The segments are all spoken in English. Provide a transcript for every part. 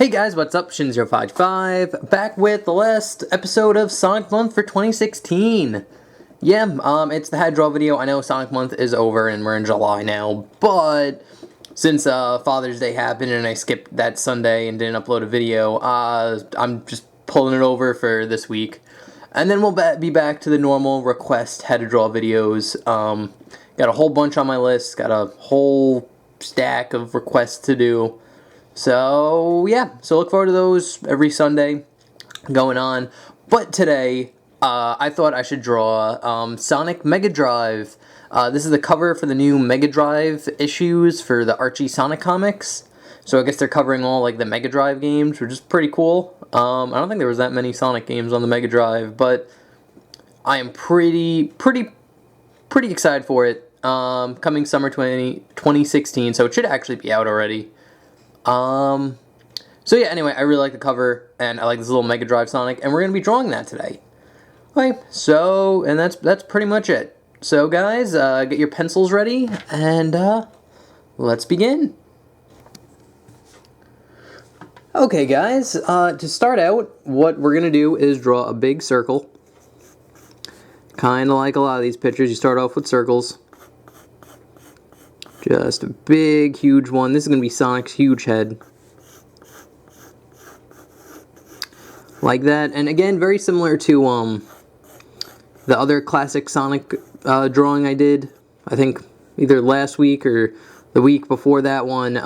Hey guys, what's up? Shin0555, back with the last episode of Sonic Month for 2016. Yeah, it's the head draw video. I know Sonic Month is over and we're in July now, but since Father's Day happened and I skipped that Sunday and didn't upload a video, I'm just pulling it over for this week. And then we'll be back to the normal request head draw videos. Got a whole bunch on my list, got a whole stack of requests to do. So, yeah, so look forward to those every Sunday going on. But today, I thought I should draw Sonic Mega Drive. This is the cover for the new Mega Drive issues for the Archie Sonic comics. So I guess they're covering all like the Mega Drive games, which is pretty cool. I don't think there was that many Sonic games on the Mega Drive, but I am pretty excited for it. Coming summer 2016, so it should actually be out already. So yeah, anyway, I really like the cover, and I like this little Mega Drive Sonic, and we're going to be drawing that today. Okay, so, and that's pretty much it. So guys, get your pencils ready, and, let's begin. Okay guys, to start out, what we're going to do is draw a big circle. Kind of like a lot of these pictures, you start off with circles. Just a big, huge one. This is going to be Sonic's huge head. Like that. And again, very similar to the other classic Sonic drawing I did. I think either last week or the week before that one.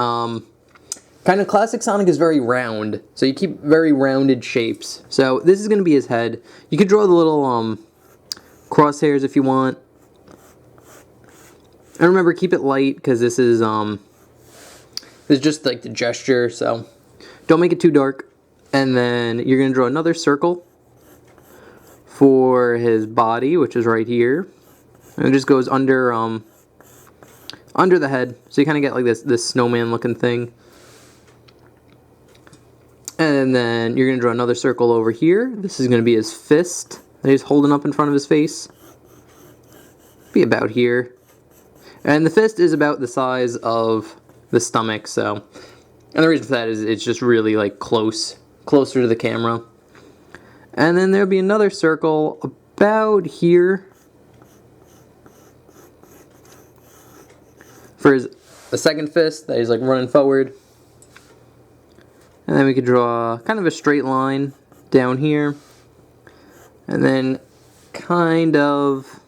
Kind of classic Sonic is very round. So you keep very rounded shapes. So this is going to be his head. You could draw the little crosshairs if you want. And remember, keep it light, because this is just like the gesture, so don't make it too dark. And then you're going to draw another circle for his body, which is right here. And it just goes under the head, so you kind of get like this snowman looking thing. And then you're going to draw another circle over here. This is going to be his fist that he's holding up in front of his face. Be about here. And the fist is about the size of the stomach, so. And the reason for that is it's just really like closer to the camera. And then there'll be another circle about here for the second fist that he's like running forward. And then we could draw kind of a straight line down here. And then kind of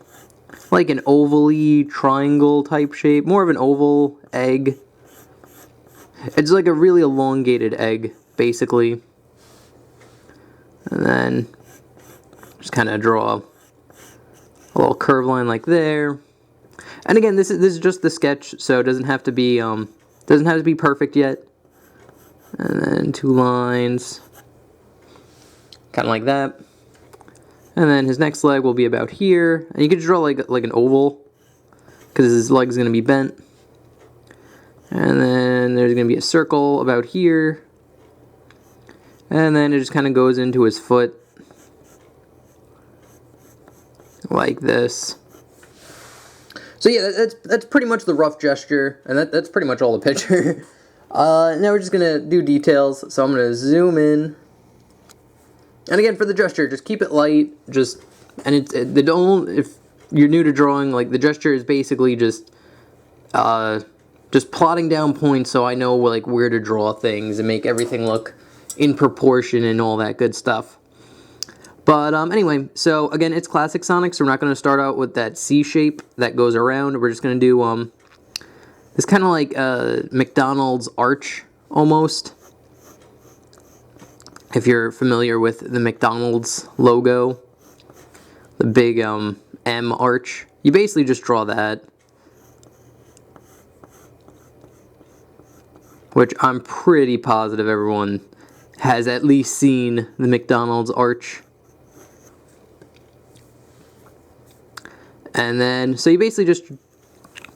like an oval-y triangle type shape, more of an oval egg. It's like a really elongated egg, basically. And then just kind of draw a little curve line like there. And again, this is just the sketch, so it doesn't have to be perfect yet. And then two lines, kind of like that. And then his next leg will be about here. And you could draw like an oval, because his leg's going to be bent. And then there's going to be a circle about here. And then it just kind of goes into his foot. Like this. So yeah, that's pretty much the rough gesture. And that's pretty much all the picture. Now we're just going to do details. So I'm going to zoom in. And again, for the gesture, just keep it light. If you're new to drawing, like the gesture is basically just plotting down points so I know like where to draw things and make everything look in proportion and all that good stuff. But anyway, so again, it's classic Sonic, so we're not going to start out with that C shape that goes around. We're just going to do this kind of like McDonald's arch almost. If you're familiar with the McDonald's logo, the big M arch, you basically just draw that. Which I'm pretty positive everyone has at least seen the McDonald's arch. And then, so you basically just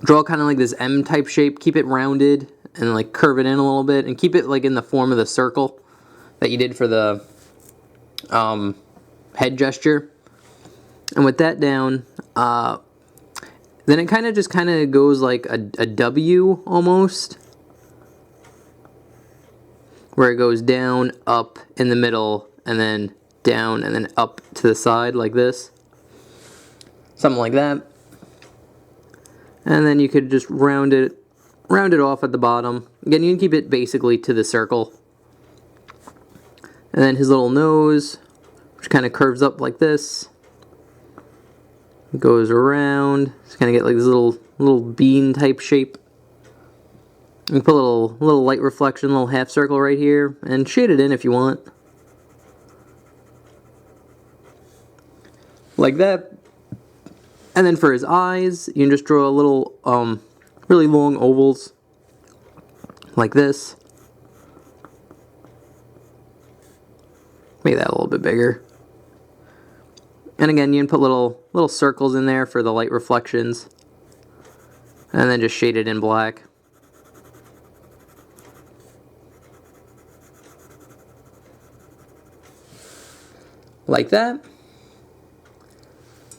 draw kind of like this M type shape, keep it rounded, and like curve it in a little bit, and keep it like in the form of the circle that you did for the head gesture. And with that down, then it kind of goes like a W almost. where it goes down, up, in the middle, and then down, and then up to the side like this. Something like that. And then you could just round it off at the bottom. Again, you can keep it basically to the circle. And then his little nose, which kind of curves up like this, goes around. Just kind of get like this little bean type shape. You can put a little light reflection, little half circle right here, and shade it in if you want. Like that. And then for his eyes, you can just draw a little, really long ovals, like this. Make that a little bit bigger. And again, you can put little circles in there for the light reflections. And then just shade it in black. Like that.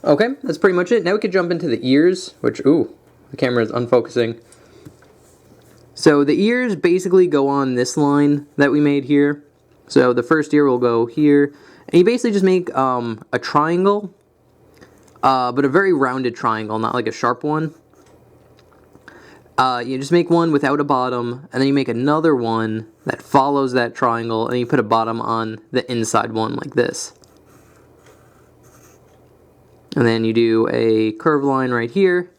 Okay, that's pretty much it. Now we could jump into the ears, which, ooh, the camera is unfocusing. So the ears basically go on this line that we made here. So the first ear will go here. And you basically just make a triangle, but a very rounded triangle, not like a sharp one. You just make one without a bottom, and then you make another one that follows that triangle, and you put a bottom on the inside one like this. And then you do a curved line right here.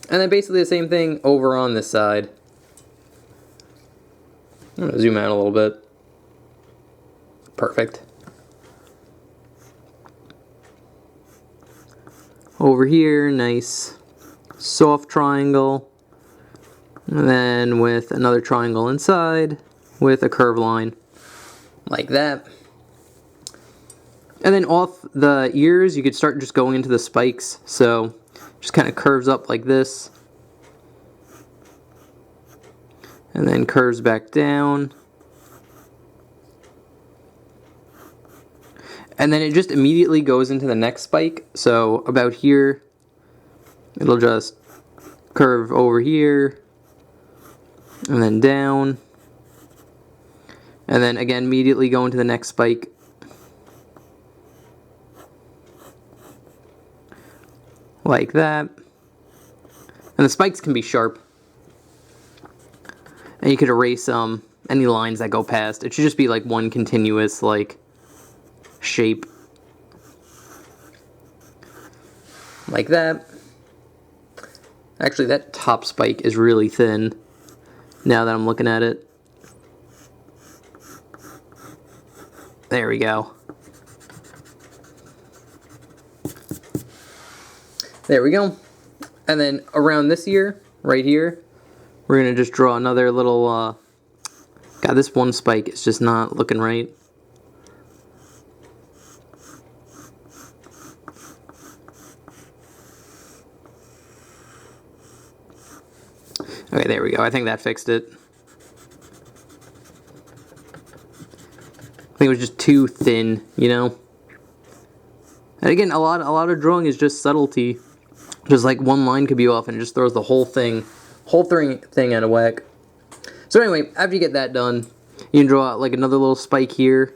And then basically the same thing over on this side. I'm going to zoom out a little bit. Perfect. Over here, nice soft triangle. And then with another triangle inside with a curved line. Like that. And then off the ears, you could start just going into the spikes. So, just kind of curves up like this. And then curves back down. And then it just immediately goes into the next spike. So, about here, it'll just curve over here. And then down. And then again, immediately go into the next spike. Like that. And the spikes can be sharp. And you could erase any lines that go past. It should just be like one continuous like shape. Like that. Actually, that top spike is really thin now that I'm looking at it. There we go. There we go. And then around this ear, right here, we're going to just draw another little, God, this one spike is just not looking right. Okay, there we go. I think that fixed it. I think it was just too thin, you know? And again, a lot of drawing is just subtlety. Just like one line could be off and it just throws the whole thing out of whack. So anyway, after you get that done, you can draw like another little spike here.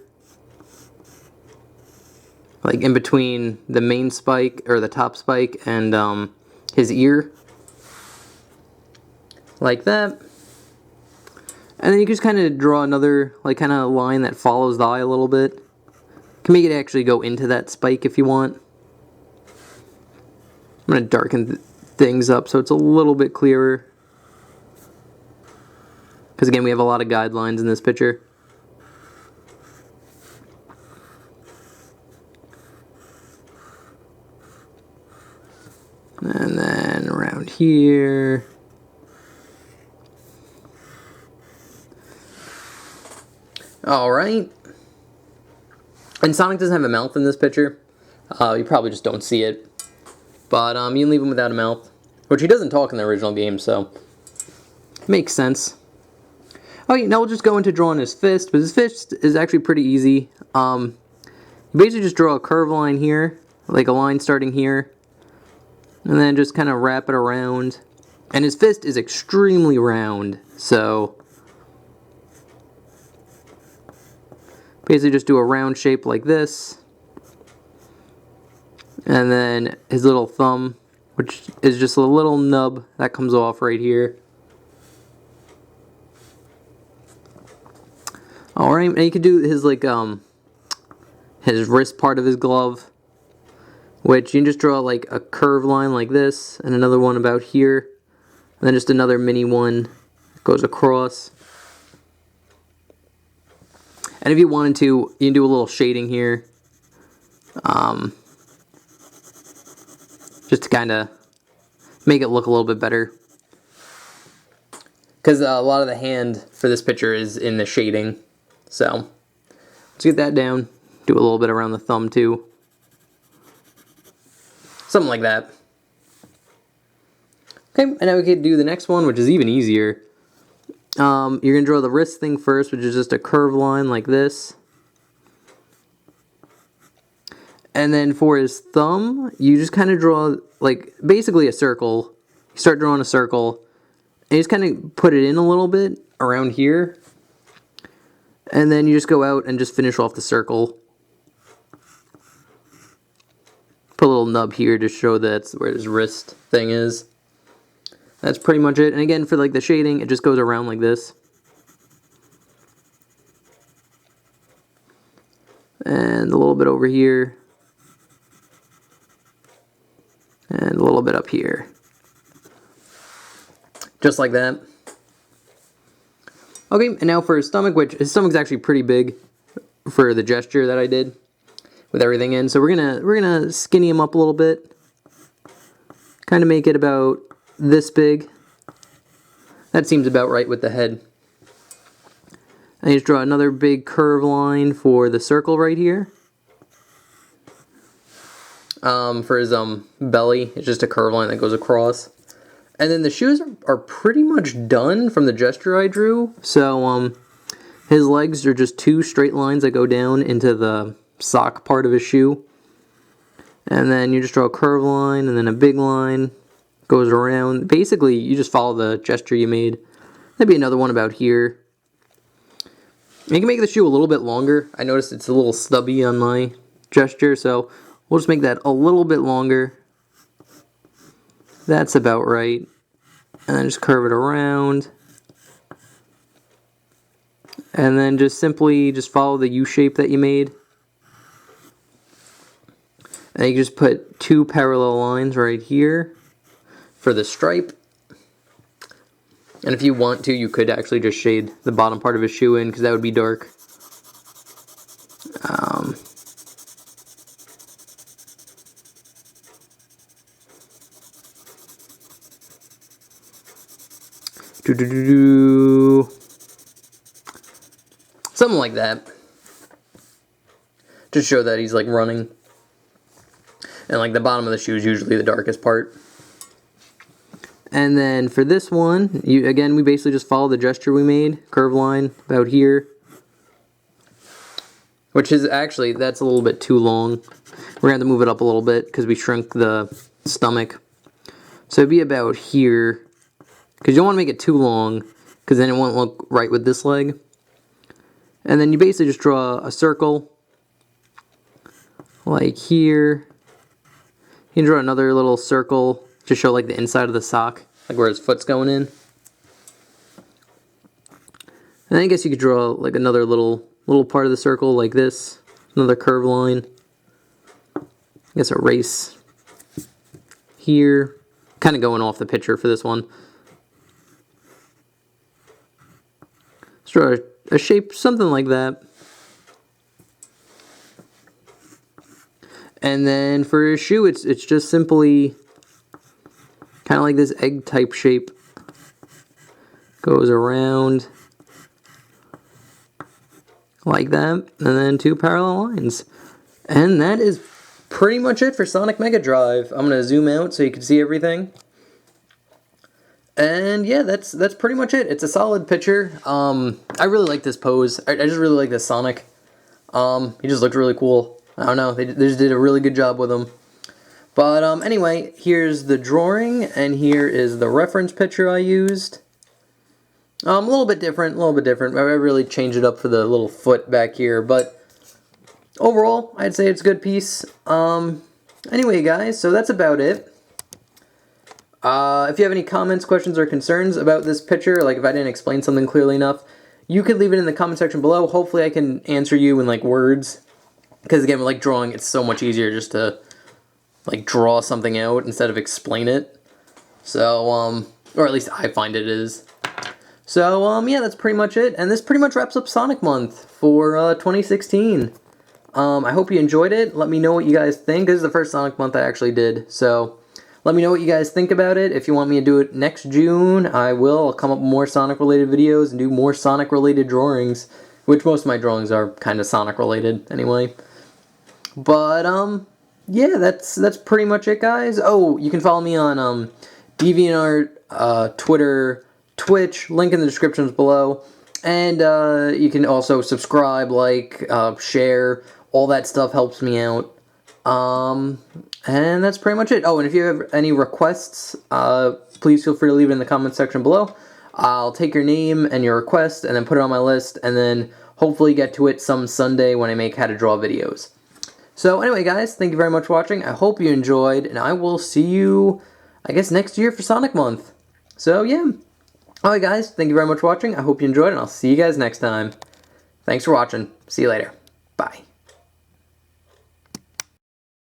Like in between the main spike, or the top spike, and his ear. Like that. And then you can just kind of draw another like kind of line that follows the eye a little bit. You can make it actually go into that spike if you want. I'm going to darken things up so it's a little bit clearer. Because again, we have a lot of guidelines in this picture. And then around here. Alright. And Sonic doesn't have a mouth in this picture. You probably just don't see it. But you can leave him without a mouth. Which he doesn't talk in the original game, so makes sense. Okay, now we'll just go into drawing his fist. But his fist is actually pretty easy. You basically just draw a curved line here. Like a line starting here. And then just kind of wrap it around. And his fist is extremely round. So Basically just do a round shape like this. And then his little thumb, which is just a little nub that comes off right here. Alright, and you could do his like his wrist part of his glove, which you can just draw like a curved line like this, and another one about here, and then just another mini one that goes across. And if you wanted to, you can do a little shading here, just to kind of make it look a little bit better. Because a lot of the hand for this picture is in the shading. So, let's get that down. Do a little bit around the thumb too. Something like that. Okay, and now we can do the next one, which is even easier. You're going to draw the wrist thing first, which is just a curved line like this. And then for his thumb, you just kind of draw, like, basically a circle. You start drawing a circle, and you just kind of put it in a little bit around here. And then you just go out and just finish off the circle. Put a little nub here to show that's where his wrist thing is. That's pretty much it. And again, for like the shading, it just goes around like this. And a little bit over here. And a little bit up here. Just like that. Okay, and now for his stomach, which his stomach's actually pretty big for the gesture that I did with everything in. So we're gonna skinny him up a little bit. Kind of make it about this big. That seems about right with the head. And you just draw another big curve line for the circle right here. For his belly, it's just a curve line that goes across. And then the shoes are pretty much done from the gesture I drew. So his legs are just two straight lines that go down into the sock part of his shoe. And then you just draw a curve line and then a big line goes around. Basically, you just follow the gesture you made. There'd be another one about here. You can make the shoe a little bit longer. I noticed it's a little stubby on my gesture, so we'll just make that a little bit longer. That's about right. And then just curve it around. And then just simply just follow the U shape that you made. And you just put two parallel lines right here for the stripe. And if you want to, you could actually just shade the bottom part of his shoe in, because that would be dark. Something like that. Just show that he's like running. And like the bottom of the shoe is usually the darkest part. And then for this one, again, we basically just follow the gesture we made. Curve line about here. Which is actually, that's a little bit too long. We're going to have to move it up a little bit because we shrunk the stomach. So it'd be about here. Because you don't want to make it too long, because then it won't look right with this leg. And then you basically just draw a circle. Like here. You can draw another little circle to show like the inside of the sock, like where his foot's going in. And I guess you could draw like another little part of the circle like this. Another curved line. I guess a race here. Kind of going off the picture for this one. Let's draw a shape, something like that. And then for his shoe, it's just simply kind of like this egg type shape. Goes around like that, and then two parallel lines. And that is pretty much it for Sonic Mega Drive. I'm going to zoom out so you can see everything. And yeah, that's pretty much it. It's a solid picture. I really like this pose. I just really like this Sonic. He just looked really cool. I don't know, they just did a really good job with him. But anyway, here's the drawing, and here is the reference picture I used. A little bit different, I really changed it up for the little foot back here, but overall, I'd say it's a good piece. Anyway, guys, so that's about it. If you have any comments, questions, or concerns about this picture, like if I didn't explain something clearly enough, you could leave it in the comment section below. Hopefully I can answer you in, like, words. Because, again, with, like, drawing, it's so much easier just to, like, draw something out instead of explain it. So, or at least I find it is. So, yeah, that's pretty much it. And this pretty much wraps up Sonic Month for 2016. I hope you enjoyed it. Let me know what you guys think. This is the first Sonic Month I actually did. So, let me know what you guys think about it. If you want me to do it next June, I will. I'll come up with more Sonic-related videos and do more Sonic-related drawings. Which most of my drawings are kind of Sonic-related, anyway. But, yeah, that's pretty much it, guys. Oh, you can follow me on DeviantArt, Twitter, Twitch, link in the descriptions below. And you can also subscribe, like, share. All that stuff helps me out. And that's pretty much it. Oh, and if you have any requests, please feel free to leave it in the comment section below. I'll take your name and your request and then put it on my list, and then hopefully get to it some Sunday when I make how to draw videos. So anyway, guys, thank you very much for watching. I hope you enjoyed, and I will see you, I guess, next year for Sonic Month. So, yeah. Alright, guys, thank you very much for watching. I hope you enjoyed, and I'll see you guys next time. Thanks for watching. See you later. Bye.